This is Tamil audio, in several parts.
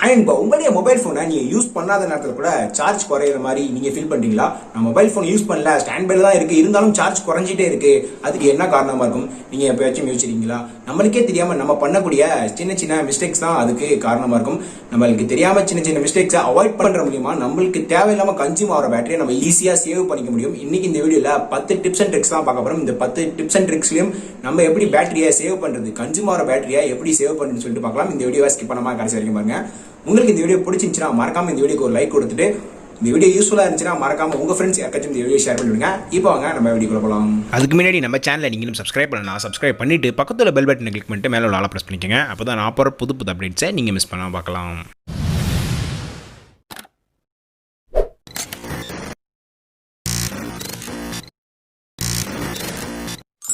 அண்ட் இப்போ உங்களுடைய மொபைல் ஃபோனை நீங்கள் யூஸ் பண்ணாத நேரத்தில் கூட சார்ஜ் குறையிற மாதிரி நீங்கள் ஃபீல் பண்ணுறீங்களா? நான் மொபைல் ஃபோன் யூஸ் பண்ணல, ஸ்டாண்ட் பைல தான் இருக்குது, இருந்தாலும் சார்ஜ் குறைஞ்சிட்டே இருக்குது, அதுக்கு என்ன காரணமாக இருக்கும்? நீங்கள் எப்போயாச்சும் யோசிச்சிருக்கீங்களா? நம்மளுக்கே தெரியாமல் நம்ம பண்ணக்கூடிய சின்ன சின்ன மிஸ்டேக்ஸ் தான் அதுக்கு காரணமாக இருக்கும். நம்மளுக்கு தெரியாமல் சின்ன சின்ன மிஸ்டேக்ஸை அவாய்ட் பண்ணுற மூலியமா நம்மளுக்கு தேவையில்லாமல் கன்சியூம் ஆகிற பேட்டரியை நம்ம ஈஸியாக சேவ் பண்ணிக்க முடியும். இன்னைக்கு இந்த வீடியோவில் 10 டிப்ஸ் அண்ட் ட்ரிக்ஸ் தான் பார்க்க போகிறோம். இந்த 10 டிப்ஸ் அண்ட் ட்ரிக்ஸ்லையும் நம்ம எப்படி பேட்டரியை சேவ் பண்ணுறது, கன்சியூம் ஆகிற பேட்டரியை எப்படி சேவ் பண்ணுறதுன்னு சொல்லிட்டு பார்க்கலாம். இந்த வீடியோவை ஸ்கிப் பண்ணாமல் கடைசி வரைக்கும் பாருங்க. உங்களுக்கு இந்த வீடியோ பிடிச்சிருந்துச்சுன்னா மறக்காம இந்த வீடியோக்கு ஒரு லைக் கொடுத்துட்டு, இந்த வீடியோ யூஸ்ஃபுல்லா இருந்துச்சுன்னா மறக்காம உங்க ஃப்ரெண்ட்ஸ் யாருக்காச்சும் இந்த வீடியோ ஷேர் பண்ணிவிடுங்க. இப்போ வாங்க நம்ம வீடியோக்குள்ள போகலாம். அதுக்கு முன்னாடி நம்ம சேனலை நீங்களும் சப்ஸ்கிரைப் பண்ணலாம். சப்ஸ்கிரைப் பண்ணிட்டு பக்கத்துல பெல் பட்டனை கிளிக் பண்ணிட்டு மேலே உள்ள ஆளை ப்ரெஸ் பண்ணிக்கோங்க. அப்பதான் நான் போகிற புது புது அப்டேட்ஸை நீங்க மிஸ் பண்ணாம பார்க்கலாம்.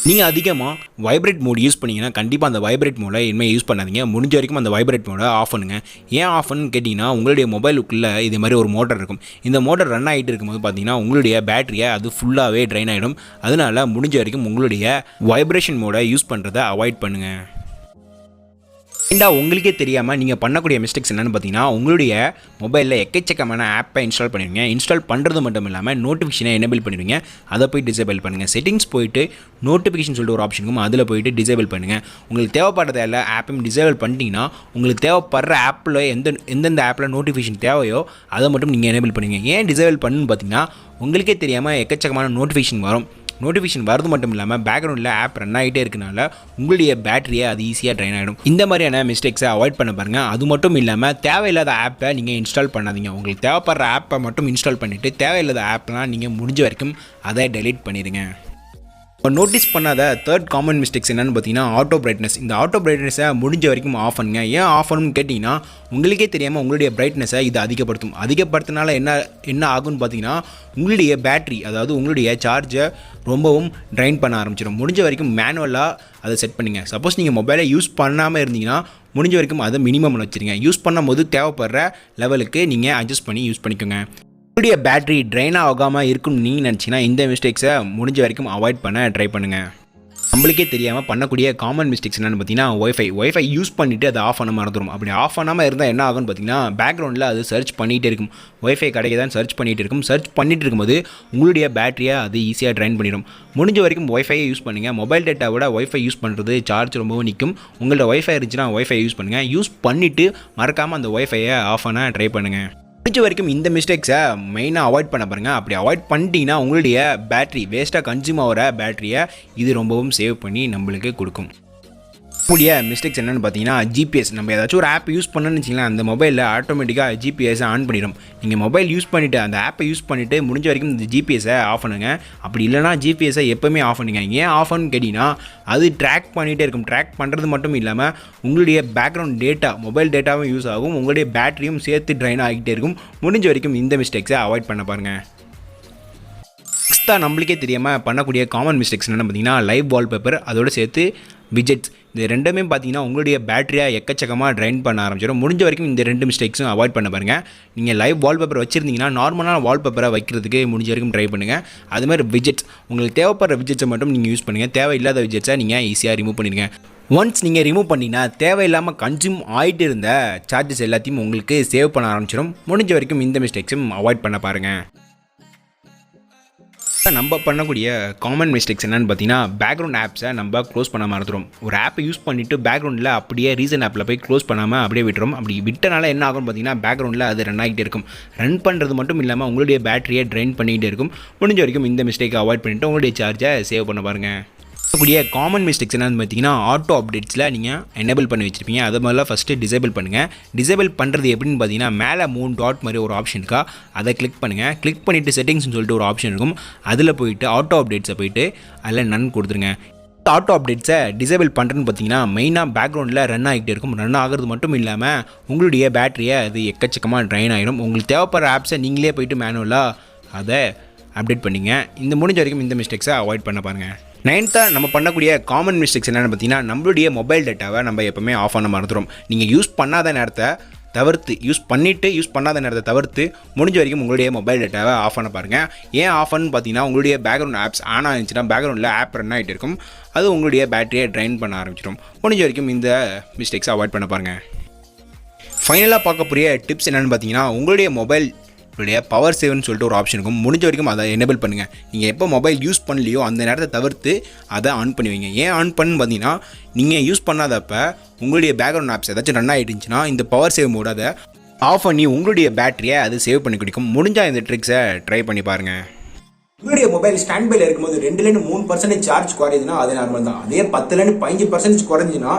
நீங்கள் அதிகமாக வைப்ரேட் மோட் யூஸ் பண்ணிங்கன்னா கண்டிப்பாக அந்த வைப்ரேட் மோடை இனிமேல் யூஸ் பண்ணாதீங்க. முடிஞ்ச வரைக்கும் அந்த வைப்ரேட் மோடை ஆஃப் பண்ணுங்க. ஏன் ஆஃப் பண்ணுன்னு கேட்டிங்கன்னா, உங்களுடைய மொபைலுக்குள்ளே இது மாதிரி ஒரு மோட்டர் இருக்கும். இந்த மோட்டர் ரன் ஆகிட்டு இருக்கும்போது பார்த்தீங்கன்னா உங்களுடைய பேட்டரியை அது ஃபுல்லாகவே ட்ரைன் ஆகிடும். அதனால் முடிஞ்ச வரைக்கும் உங்களுடைய வைப்ரேஷன் மோடை யூஸ் பண்ணுறதை அவாய்ட் பண்ணுங்கள். உங்களுக்கே தெரியாமல் நீங்கள் பண்ணக்கூடிய மிஸ்டேக்ஸ் என்னென்னு பார்த்தீங்கன்னா, உங்களுடைய மொபைலில் எக்கச்சக்கமான ஆப்பை இன்ஸ்டால் பண்ணிடுங்க. இன்ஸ்டால் பண்ணுறது மட்டும் இல்லாமல் நோட்டிஃபிகேஷனை எனேபிள் பண்ணிடுங்க. அதை போய் டிசேபிள் பண்ணுங்கள். செட்டிங்ஸ் போயிட்டு நோட்டிஃபிகேஷன் சொல்லிட்டு ஒரு ஆப்ஷன் இருக்கும், அதில் போயிட்டு டிசேபிள் பண்ணுங்கள். உங்களுக்கு தேவைப்படுறத எல்லா ஆப்பையும் டிசேபிள் பண்ணிட்டீங்கன்னா, உங்களுக்கு தேவைப்படுற ஆப்பில் எந்தெந்த ஆப்பில் நோட்டிஃபிகேஷன் தேவையோ அதை மட்டும் நீங்கள் எனேபிள் பண்ணுங்கள். ஏன் டிசேபிள் பண்ணுன்னு பார்த்தீங்கன்னா, உங்களுக்கே தெரியாமல் எக்கச்சக்கமான நோட்டிஃபிகேஷன் வரும். நோட்டிஃபிகேஷன் வரது மட்டும் இல்லாமல் பேக்ரவுண்டில் ஆப் ரன் ஆகிட்டே இருக்கனால உங்களுடைய பேட்டரியை அது ஈஸியாக ட்ரைன் ஆகிடும். இந்த மாதிரியான மிஸ்டேக்ஸை அவாய்ட் பண்ண பாருங்கள். அது மட்டும் இல்லாமல் தேவையில்லாத ஆப்பை நீங்கள் இன்ஸ்டால் பண்ணாதீங்க. உங்களுக்கு தேவைப்படுற ஆப்பை மட்டும் இன்ஸ்டால் பண்ணிவிட்டு தேவையில்லாத ஆப்லாம் நீங்கள் முடிஞ்ச வரைக்கும் அதை டெலீட் பண்ணிடுங்க. நோட்டீஸ் பண்ணாத தேர்ட் காமன் மிஸ்டேக்ஸ் என்னென்னு பார்த்தீங்கன்னா, ஆட்டோ பிரைட்னஸ். இந்த ஆட்டோ பிரைட்னஸை முடிஞ்ச வரைக்கும் ஆஃப் பண்ணுங்க. ஏன் ஆஃப் பண்ணணும்னு கேட்டிங்கன்னா, உங்களுக்கே தெரியாமல் உங்களுடைய பிரைட்னஸை இது அதிகப்படுத்தும். அதிகப்படுத்தினால என்ன ஆகும்னு பார்த்தீங்கன்னா, உங்களுடைய பேட்டரி, அதாவது உங்களுடைய சார்ஜை ரொம்பவும் ட்ரைன் பண்ண ஆரம்பிச்சிடும். முடிஞ்ச வரைக்கும் மேனுவலாக அதை செட் பண்ணுங்கள். சப்போஸ் நீங்கள் மொபைலை யூஸ் பண்ணாமல் இருந்தீங்கன்னா முடிஞ்ச வரைக்கும் அதை மினிமம் வச்சுருங்க. யூஸ் பண்ணும்போது தேவைப்படுற லெவலுக்கு நீங்கள் அட்ஜஸ்ட் பண்ணி யூஸ் பண்ணிக்கோங்க. உங்களுடைய பேட்டரி ட்ரைன் ஆகாமல் இருக்குன்னு நீங்கள் நினச்சிங்கன்னா இந்த மிஸ்டேக்ஸை முடிஞ்ச வரைக்கும் அவாய்ட் பண்ண ட்ரை பண்ணுங்கள். நம்மளுக்கே தெரியாமல் பண்ணக்கூடிய காமன் மிஸ்டேக்ஸ் என்னென்னு பார்த்தீங்கன்னா, ஒய்ஃபை யூஸ் பண்ணிவிட்டு அதை ஆஃப் பண்ண மறந்துடும். அப்படி ஆஃப் பண்ணாமல் இருந்தால் என்ன ஆகும்னு பார்த்தீங்கன்னா, பேக்ரவுண்டில் அது சர்ச் பண்ணிகிட்டே இருக்கும். ஒய்ஃபை கிடைக்க தான் சர்ச் பண்ணிகிட்டு இருக்கும். சர்ச் பண்ணிகிட்டு இருக்கும்போது உங்களுடைய பேட்டரியை அது ஈஸியாக ட்ரைன் பண்ணிடும். முடிஞ்ச வரைக்கும் ஒய்ஃபையை யூஸ் பண்ணுங்கள். மொபைல் டேட்டாவோட ஒய்ஃபை யூஸ் பண்ணுறது சார்ஜ் ரொம்பவும் நிற்கும். உங்கள்ட்ட ஒய்ஃபை இருந்துச்சுன்னா ஒய்ஃபை யூஸ் பண்ணுங்கள். யூஸ் பண்ணிவிட்டு மறக்காமல் அந்த ஒய்ஃபையை ஆஃப் பண்ண ட்ரை பண்ணுங்கள். முடிஞ்ச வரைக்கும் இந்த மிஸ்டேக்ஸை மெயினாக அவாய்ட் பண்ண பாருங்கள். அப்படி அவாய்ட் பண்ணிட்டீங்கன்னா உங்களுடைய பேட்டரி வேஸ்ட்டாக கன்சியூம் ஆகிற பேட்டரியை இது ரொம்பவும் சேவ் பண்ணி நம்மளுக்கு கொடுக்கும். கூடிய மிஸ்டேக்ஸ் என்னென்னு பார்த்தீங்கன்னா, ஜிபிஎஸ். நம்ம ஏதாச்சும் ஒரு ஆப் யூஸ் பண்ணணும்னு வச்சிங்களேன், அந்த மொபைலில் ஆட்டோமேட்டிக்காக ஜிபிஎஸை ஆன் பண்ணிடும். நீங்கள் மொபைல் யூஸ் பண்ணிவிட்டு அந்த ஆப்பை யூஸ் பண்ணிவிட்டு முடிஞ்ச வரைக்கும் இந்த ஜிபிஎஸை ஆஃப் பண்ணுங்க. அப்படி இல்லைனா ஜிபிஎஸை எப்போவுமே ஆஃப் பண்ணுங்க. ஏன் ஆஃப் பண்ணு கேட்டிங்கன்னா, அது ட்ராக் பண்ணிகிட்டே இருக்கும். ட்ராக் பண்ணுறது மட்டும் இல்லாமல் உங்களுடைய பேக்ரவுண்ட் டேட்டா, மொபைல் டேட்டாவும் யூஸ் ஆகும், உங்களுடைய பேட்டரியும் சேர்த்து ட்ரைன் ஆகிட்டே இருக்கும். முடிஞ்ச வரைக்கும் இந்த மிஸ்டேக்ஸை அவாய்ட் பண்ண பாருங்கள். நெக்ஸ்ட்டாக நம்மளுக்கே தெரியாமல் பண்ணக்கூடிய காமன் மிஸ்டேக்ஸ் என்னென்னு பார்த்தீங்கன்னா, லைவ் வால்பேப்பர், அதோடு சேர்த்து விஜெட்ஸ். இது ரெண்டுமே பார்த்தீங்கன்னா உங்களுடைய பேட்டரியாக எக்கச்சக்கமாக ட்ரைன் பண்ண ஆரம்பிச்சிடும். முடிஞ்ச வரைக்கும் இந்த ரெண்டு மிஸ்டேக்ஸும் அவாய்ட் பண்ண பாருங்கள். நீங்கள் லைவ் வால்பேப்பர் வச்சுருந்தீங்கன்னா நார்மலான வால்பேப்பரை வைக்கிறதுக்கு முடிஞ்ச வரைக்கும் ட்ரை பண்ணுங்கள். அதுமாதிரி விஜெட்ஸ், உங்களுக்கு தேவைப்படுற விஜெட்ஸை மட்டும் நீங்கள் யூஸ் பண்ணுங்கள். தேவையில்லாத விஜெட்ஸை நீங்கள் ஈஸியாக ரிமூவ் பண்ணிடுங்க. ஒன்ஸ் நீங்கள் ரிமூவ் பண்ணிங்கன்னா தேவையில்லாமல் கன்சியூம் ஆகிட்டு இருந்த சார்ஜஸ் எல்லாத்தையும் உங்களுக்கு சேவ் பண்ண ஆரம்பிச்சிடும். முடிஞ்ச வரைக்கும் இந்த மிஸ்டேக்ஸும் அவாய்ட் பண்ண பாருங்கள். நம்ம பண்ணக்கூடிய காமன் மிஸ்டேக்ஸ் என்னென்னு பார்த்தீங்கன்னா, பேக்ரவுண்ட் ஆப்ஸை நம்ம க்ளோஸ் பண்ண மறந்துடும். ஒரு ஆப்பை யூஸ் பண்ணிவிட்டு பேக்ரவுண்டில் அப்படியே ரீசன் ஆப்பில் போய் க்ளோஸ் பண்ணாமல் அப்படியே விட்டுரும். அப்படி விட்டனால என்ன ஆகும்னு பார்த்தீங்கன்னா, பேக்ரவுண்டில் அது ரன் ஆகிட்டே இருக்கும். ரன் பண்ணுறது மட்டும் இல்லாமல் உங்களுடைய பேட்டரியை ட்ரைன் பண்ணிகிட்டே இருக்கும். முடிஞ்ச வரைக்கும் இந்த மிஸ்டேக்கை அவாய்ட் பண்ணிவிட்டு உங்களுடைய சார்ஜை சேவ் பண்ண பாருங்கள். கூடிய காமன் மிஸ்டேக்ஸ் என்னென்னு பார்த்தீங்கன்னா, ஆட்டோ அப்டேட்ஸில் நீங்கள் எனேபிள் பண்ணி வச்சுருப்பீங்க. அதை மாதிரிலாம் ஃபஸ்ட்டு டிசேபிள் பண்ணுங்கள். டிசேபிள் பண்ணுறது எப்படின்னு பார்த்தீங்கன்னா, மேலே 3 டாட் மாதிரி ஒரு ஆப்ஷன் இருக்கா, அதை கிளிக் பண்ணுங்கள். கிளிக் பண்ணிவிட்டு செட்டிங்ஸ்னு சொல்லிட்டு ஒரு ஆப்ஷன் இருக்கும், அதில் போயிட்டு ஆட்டோ அப்டேட்ஸை போயிட்டு அதில் நன் கொடுத்துருங்க. ஆட்டோ அப்டேட்ஸை டிசேபிள் பண்ணுறேன்னு பார்த்தீங்கன்னா, மெயினாக பேக்ரவுண்டில் ரன் ஆகிட்டே இருக்கும். ரன் ஆகிறது மட்டும் இல்லாமல் உங்களுடைய பேட்டரியை அது எக்கச்சக்கமாக ட்ரைன் ஆகிடும். உங்களுக்கு தேவைப்படுற ஆப்ஸை நீங்களே போயிட்டு மேனுவலாக அதை அப்டேட் பண்ணிங்க. இந்த முடிஞ்ச வரைக்கும் இந்த மிஸ்டேக்ஸை அவாய்ட் பண்ண பாருங்கள். 9th நம்ம பண்ணக்கூடிய காமன் மிஸ்டேக்ஸ் என்னென்னு பார்த்தீங்கன்னா, நம்மளுடைய மொபைல் டேட்டாவை நம்ம எப்போவுமே ஆஃப் பண்ண மறந்துடும். நீங்கள் யூஸ் பண்ணாத நேரத்தை தவிர்த்து, யூஸ் பண்ணாத நேரத்தை தவிர்த்து முடிஞ்ச வரைக்கும் உங்களுடைய மொபைல் டேட்டாவை ஆஃப் பண்ண பாருங்கள். ஏன் ஆஃப் பண்ணு பார்த்தீங்கன்னா, உங்களுடைய பேக்ரவுண்ட் ஆப்ஸ் ஆன் ஆகிடுச்சுன்னா பேக்ரவுண்டில் ஆப் ரன் ஆகிட்டு இருக்கும். அது உங்களுடைய பேட்டரியை ட்ரைன் பண்ண ஆரம்பிச்சிடும். முடிஞ்ச வரைக்கும் இந்த மிஸ்டேக்ஸை அவாய்ட் பண்ண பாருங்கள். ஃபைனலாக பார்க்கக்கூடிய டிப்ஸ் என்னென்னு பார்த்தீங்கன்னா, உங்களுடைய மொபைல் பவர் சேவ்னு சொல்லிட்டு ஒரு ஆப்ஷன் இருக்கும். முடிஞ்ச வரைக்கும் அதை எனேபிள் பண்ணுங்கள். நீங்கள் எப்போ மொபைல் யூஸ் பண்ணலையோ அந்த நேரத்தை தவிர்த்து அதை ஆன் பண்ணுவீங்க. ஏன் ஆன் பண்ணுன்னு பார்த்தீங்கன்னா, நீங்கள் யூஸ் பண்ணாதப்போ உங்களுடைய பேக்ரவுண்ட் ஆப்ஸ் ஏதாச்சும் ரன் ஆகிட்டுச்சுன்னா இந்த பவர் சேவ் மோட் அதை ஆஃப் பண்ணி உங்களுடைய பேட்டரியை அது சேவ் பண்ணி கொடுக்கும். முடிஞ்சால் இந்த ட்ரிக்ஸை ட்ரை பண்ணி பாருங்கள். உங்களுடைய மொபைல் ஸ்டாண்ட் பைல இருக்கும்போது 2-3% சார்ஜ் குறையுதுன்னா அது நார்மல் தான். அதே 10-15% குறைஞ்சுன்னா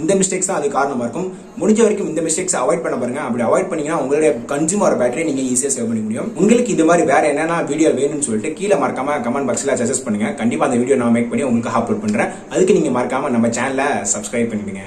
இந்த மிஸ்டேக்ஸ் தான் அது காரணமா இருக்கும். முடிஞ்ச வரைக்கும் இந்த மிஸ்டேக்ஸ் அவாய்ட் பண்ண பாருங்க. அப்படி அவாய்ட் பண்ணீங்கன்னா உங்களுடைய கன்சூமர் பேட்டரி நீங்க ஈஸியா சேவ் பண்ண முடியும். உங்களுக்கு இது மாதிரி வேற என்னென்ன வீடியோ வேணும்னு சொல்லிட்டு கீழே மறக்காம கமெண்ட் பாக்ஸ்ல சஜஸ்ட் பண்ணுங்க. கண்டிப்பா அந்த வீடியோ நான் மேக் பண்ணி உங்களுக்கு அப்லோட் பண்றேன். அதுக்கு நீங்க மறக்காம நம்ம சேனலை சப்ஸ்கிரைப் பண்ணிடுங்க.